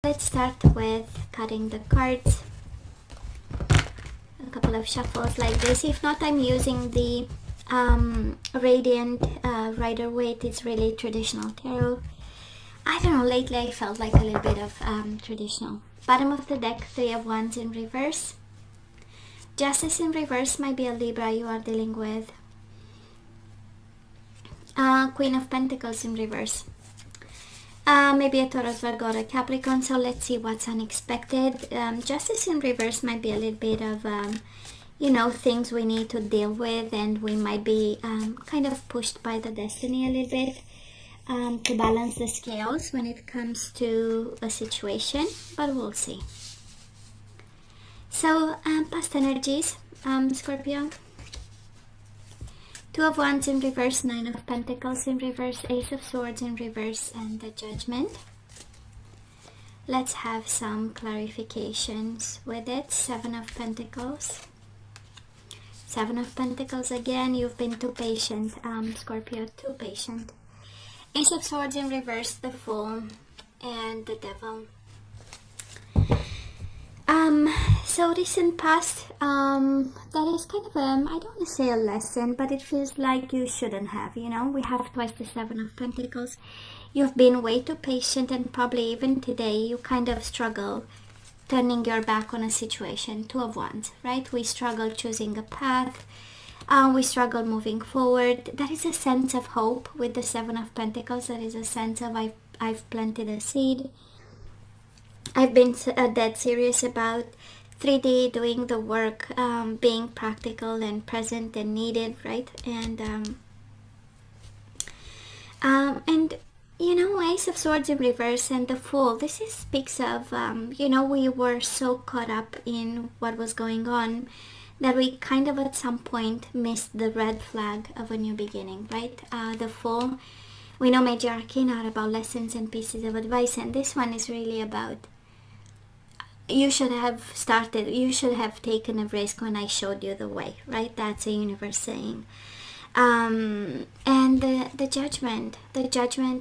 Let's start with cutting the cards. A couple of shuffles like this. If not, I'm using the Radiant Rider-Waite. It's really traditional tarot. I don't know, lately I felt like a little bit of traditional. Bottom of the deck, Three of Wands in reverse. Justice in reverse might be a Libra you are dealing with. Queen of Pentacles in reverse. Maybe a Taurus, Virgo, or a Capricorn. So let's see what's unexpected. Justice in reverse might be a little bit of, you know, things we need to deal with, and we might be kind of pushed by the destiny a little bit to balance the scales when it comes to a situation, but we'll see. So, past energies, Scorpio. Two of Wands in reverse, Nine of Pentacles in reverse, Ace of Swords in reverse, and the Judgment. Let's have some clarifications with it. Seven of Pentacles. Seven of Pentacles again. You've been too patient, Scorpio, too patient. Ace of Swords in reverse, the Fool, and the Devil. So recent past, that is kind of I don't want to say a lesson, but it feels like you shouldn't have, you know. We have twice the Seven of Pentacles. You've been way too patient, and probably even today you kind of struggle turning your back on a situation. Two of Wands, right? We struggle choosing a path. We struggle moving forward. There is a sense of hope with the Seven of Pentacles. There is a sense of I've planted a seed. I've been dead serious about 3D, doing the work, being practical and present and needed, right? And you know, Ace of Swords in reverse and the Fool. This speaks of, you know, we were so caught up in what was going on that we kind of at some point missed the red flag of a new beginning, right? The Fool, we know major arcana are about lessons and pieces of advice, and this one is really about you should have started, you should have taken a risk when I showed you the way, right? That's a universe saying. And the judgment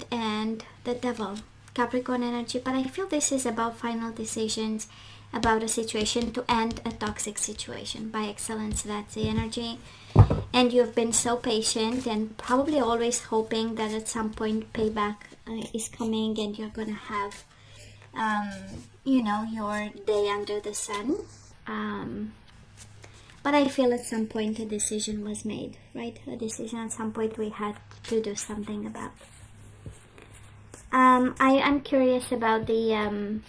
and the Devil, Capricorn energy. But I feel this is about final decisions, about a situation to end a toxic situation. By excellence, that's the energy. And you've been so patient and probably always hoping that at some point payback is coming and you're gonna have you know, your day under the sun. But I feel at some point a decision was made, right? A decision at some point we had to do something about. I'm curious about the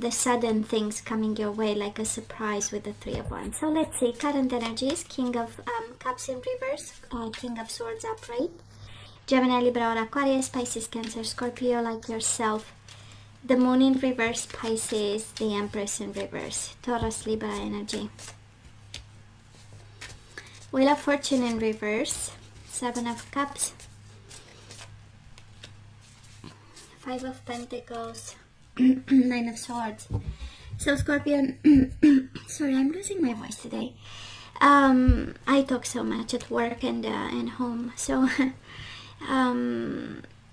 sudden things coming your way, like a surprise with the Three of Wands. So let's see, current energies, King of Cups in reverse, King of Swords upright, Gemini, Libra, or Aquarius, Pisces, Cancer, Scorpio, like yourself. The Moon in reverse, Pisces, the Empress in reverse, Taurus, Libra energy. Wheel of Fortune in reverse, Seven of Cups, Five of Pentacles, Nine of Swords. So Scorpio, sorry, I'm losing my voice today. I talk so much at work and home, so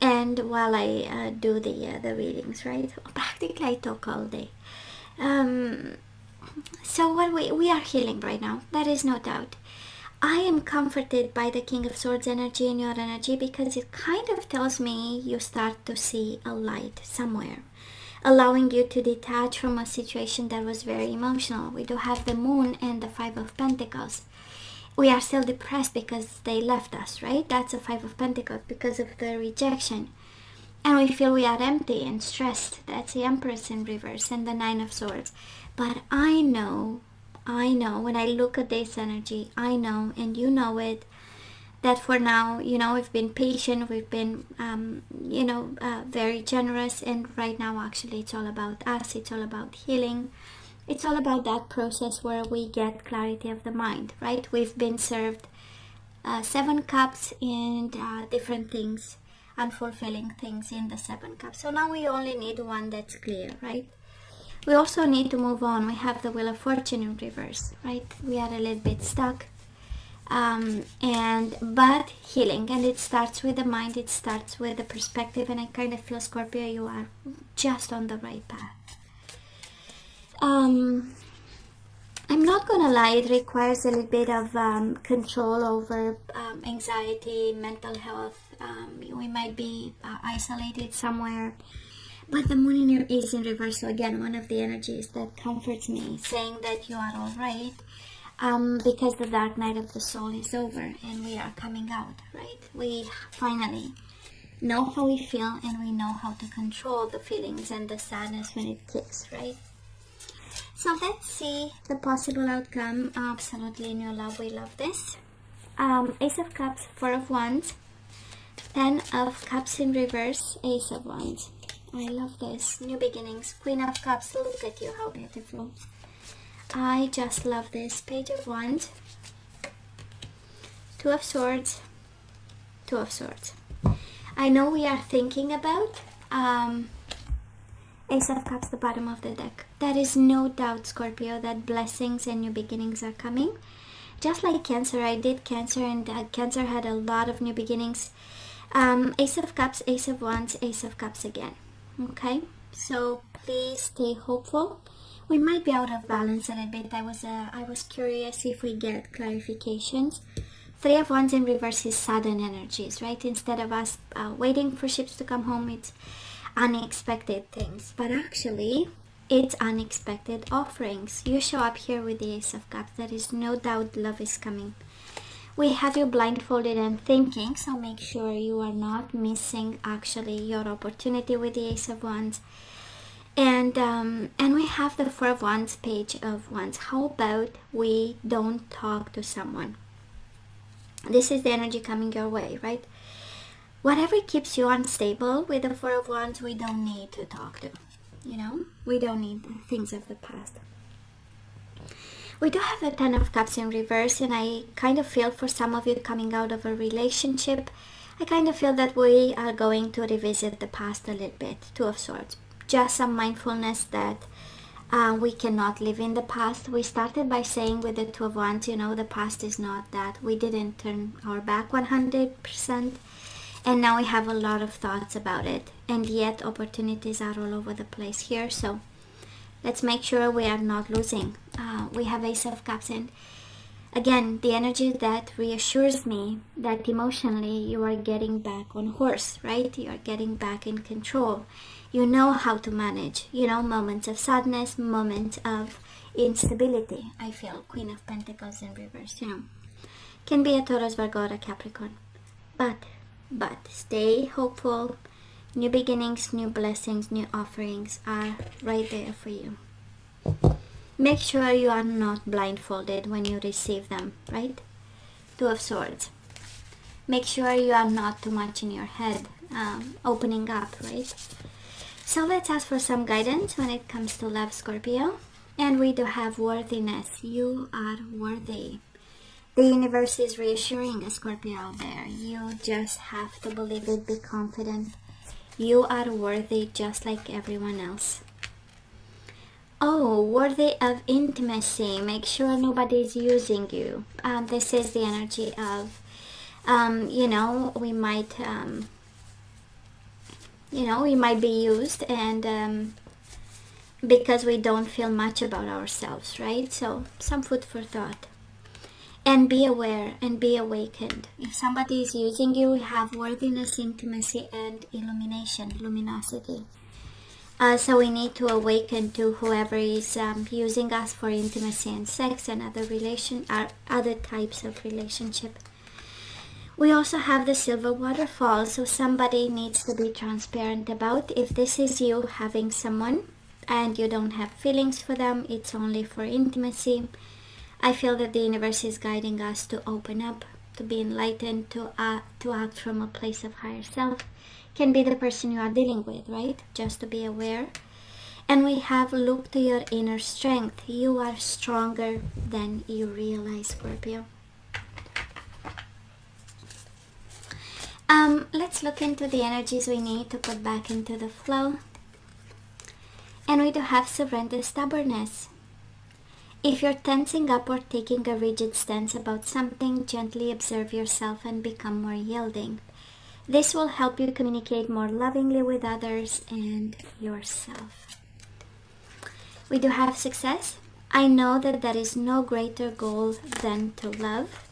and while I do the readings, right? Practically I talk all day. So what we are healing right now, there is no doubt. I am comforted by the King of Swords energy in your energy, because it kind of tells me you start to see a light somewhere, allowing you to detach from a situation that was very emotional. We do have the Moon and the Five of Pentacles. We are still depressed because they left us, right? That's a Five of Pentacles, because of the rejection. And we feel we are empty and stressed. That's the Empress in reverse and the Nine of Swords. But I know, when I look at this energy, I know, and you know it, that for now, you know, we've been patient, we've been, you know, very generous. And right now, actually, it's all about us. It's all about healing. It's all about that process where we get clarity of the mind, right? We've been served 7 cups and different things, unfulfilling things in the 7 cups. So now we only need one that's clear, right? We also need to move on. We have the Wheel of Fortune in reverse, right? We are a little bit stuck. but healing, and it starts with the mind, it starts with the perspective, and I kind of feel, Scorpio, you are just on the right path. I'm not gonna lie, it requires a little bit of control over anxiety, mental health. We might be isolated somewhere, but the moon is in reverse. So again, one of the energies that comforts me, saying that you are all right, because the dark night of the soul is over and we are coming out, right? We finally know how we feel, and we know how to control the feelings and the sadness when it kicks, right? So let's see the possible outcome. Absolutely in your love, we love this. Ace of Cups, Four of Wands, Ten of Cups in reverse, Ace of Wands. I love this. New beginnings. Queen of Cups, look at you, how beautiful. I just love this. Page of Wands, Two of Swords, Two of Swords. I know we are thinking about Ace of Cups, the bottom of the deck. There is no doubt, Scorpio, that blessings and new beginnings are coming. Just like Cancer, I did Cancer, and Cancer had a lot of new beginnings. Ace of Cups, Ace of Wands, Ace of Cups again. Okay, so please stay hopeful. We might be out of balance a little bit. I was curious if we get clarifications. Three of Wands in reverse is sudden energies, right? Instead of us waiting for ships to come home, it's unexpected things. But actually, it's unexpected offerings. You show up here with the Ace of Cups. There is no doubt love is coming. We have you blindfolded and thinking, so make sure you are not missing actually your opportunity with the Ace of Wands. And we have the Four of Wands, Page of Wands. How about we don't talk to someone? This is the energy coming your way, right? Whatever keeps you unstable with the Four of Wands, we don't need to talk to. You know, we don't need things of the past. We do have the Ten of Cups in reverse, and I kind of feel for some of you coming out of a relationship, I kind of feel that we are going to revisit the past a little bit. Two of Swords. Just some mindfulness that we cannot live in the past. We started by saying with the Two of Wands, you know, the past is not that. We didn't turn our back 100%. And now we have a lot of thoughts about it. And yet opportunities are all over the place here. So let's make sure we are not losing. We have Ace of Cups, and again, the energy that reassures me that emotionally you are getting back on horse, right? You are getting back in control. You know how to manage, you know, moments of sadness, moments of instability. I feel Queen of Pentacles in reverse, you know. Can be a Taurus, Virgo, or a Capricorn. But stay hopeful. New beginnings, new blessings, new offerings are right there for you. Make sure you are not blindfolded when you receive them, right? Two of Swords. Make sure you are not too much in your head, opening up, right? So let's ask for some guidance when it comes to love, Scorpio. And we do have worthiness. You are worthy. The universe is reassuring a Scorpio out there. You just have to believe it, be confident. You are worthy just like everyone else. Oh, worthy of intimacy. Make sure nobody is using you. This is the energy of, you know, we might be used, and because we don't feel much about ourselves, right? So some food for thought. And be aware and be awakened. If somebody is using you, have worthiness, intimacy, and illumination, luminosity. So we need to awaken to whoever is using us for intimacy and sex and other types of relationship. We also have the silver waterfall, so somebody needs to be transparent about if this is you having someone and you don't have feelings for them, it's only for intimacy. I feel that the universe is guiding us to open up, to be enlightened, to act from a place of higher self. Can be the person you are dealing with, right? Just to be aware. And we have look to your inner strength. You are stronger than you realize, Scorpio. Let's look into the energies we need to put back into the flow. And we do have surrender, stubbornness. If you're tensing up or taking a rigid stance about something, gently observe yourself and become more yielding. This will help you communicate more lovingly with others and yourself. We do have success. I know that there is no greater goal than to love.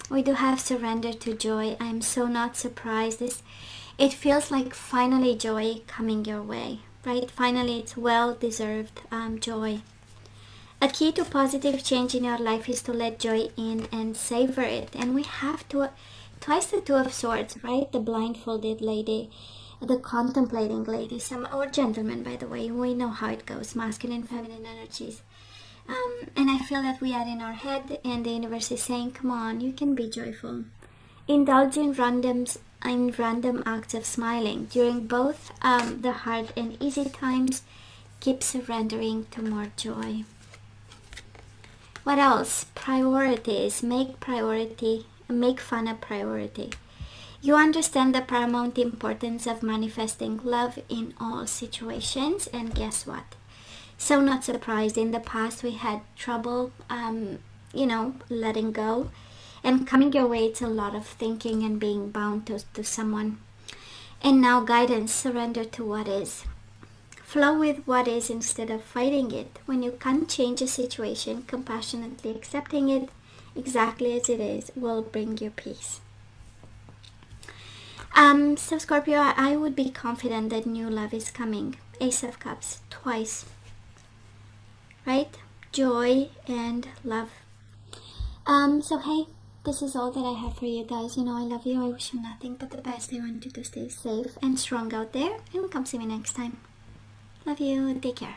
We do have surrender to joy. I'm so not surprised. It feels like finally joy coming your way, right? Finally, it's well-deserved joy. A key to positive change in your life is to let joy in and savor it. And we have to, twice the Two of Swords, right? The blindfolded lady, the contemplating lady, or gentleman, by the way. We know how it goes, masculine, feminine energies. And I feel that we are in our head and the universe is saying, come on, you can be joyful. Indulge in random acts of smiling. During both the hard and easy times, keep surrendering to more joy. What else? Priorities. Make fun a priority. You understand the paramount importance of manifesting love in all situations, and guess what? So not surprised, in the past we had trouble, letting go. And coming your way, it's a lot of thinking and being bound to someone. And now guidance, surrender to what is. Flow with what is instead of fighting it. When you can't change a situation, compassionately accepting it exactly as it is will bring you peace. So Scorpio, I would be confident that new love is coming. Ace of Cups, twice. Right? Joy and love. So hey, this is all that I have for you guys. You know I love you. I wish you nothing but the best. I want you to stay safe and strong out there. And come see me next time. Love you. Take care.